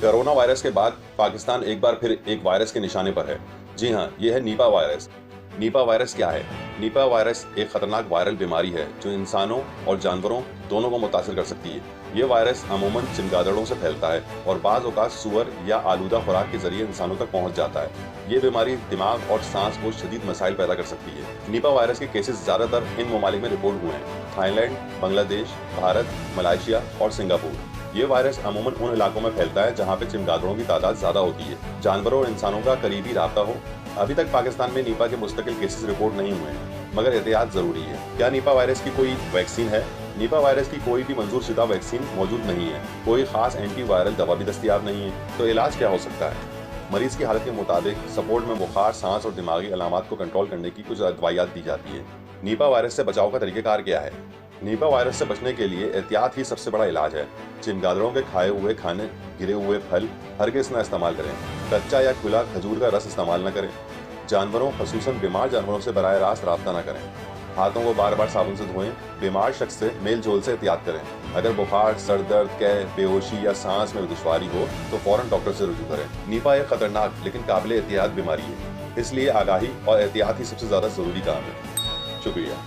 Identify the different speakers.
Speaker 1: Corona virus के बाद पाकिस्तान एक बार फिर एक वायरस के निशाने पर है। जी हाँ, ये है नीपा वायरस। नीपा वायरस क्या है? नीपा वायरस एक खतरनाक वायरल बीमारी है जो इंसानों और जानवरों दोनों को मुतासिर कर सकती है। ये वायरस अमूमन चमगादड़ों से फैलता है और बाज़ औक़ात सूअर या आलूदा खुराक के जरिए इंसानों तक पहुंच जाता है। ये बीमारी दिमाग और सांस को शदीद मसाइल पैदा कर सकती है। नीपा वायरस के केसेस ज़्यादातर इन ममालिक में रिपोर्ट हुए हैं: थाईलैंड, बांग्लादेश, भारत, मलेशिया और सिंगापुर। ये वायरस अमूमन उन इलाकों में फैलता है जहाँ पे चमगादड़ों की तादाद ज़्यादा होती है, जानवरों और इंसानों का करीबी राब्ता हो। अभी तक पाकिस्तान में नीपा के मुस्तकिल केसेस रिपोर्ट नहीं हुए हैं, मगर एहतियात ज़रूरी है। क्या नीपा वायरस की कोई वैक्सीन है? नीपा वायरस की कोई भी मंजूर शुदा वैक्सीन मौजूद नहीं है। कोई ख़ास एंटी वायरल दवा भी दस्तयाब नहीं है। तो इलाज क्या हो सकता है? मरीज़ की हालत के मुताबिक सपोर्ट में बुखार, सांस और दिमागी अलामात को कंट्रोल करने की कुछ दवाइयात दी जाती है। नीपा वायरस से बचाव का तरीक़ेकार क्या है? नीपा वायरस से बचने के लिए एहतियात ही सबसे बड़ा इलाज है। चमगादड़ों के खाए हुए खाने, गिरे हुए फल हरगिज़ न इस्तेमाल करें। कच्चा या खुला खजूर का रस इस्तेमाल न करें। जानवरों, खसूसन बीमार जानवरों से बराह रास्त रब्ता न करें। हाथों को बार बार साबुन से धोएं। बीमार शख्स से मेल जोल से एहतियात करें। अगर बुखार, सर दर्द, कैं, बेहोशी या सांस में दुश्वारी हो तो फौरन डॉक्टर से रुजू करें। नीपा एक खतरनाक लेकिन काबिल एहतियात बीमारी है, इसलिए आगाही और एहतियात ही सबसे ज़्यादा ज़रूरी काम है। शुक्रिया।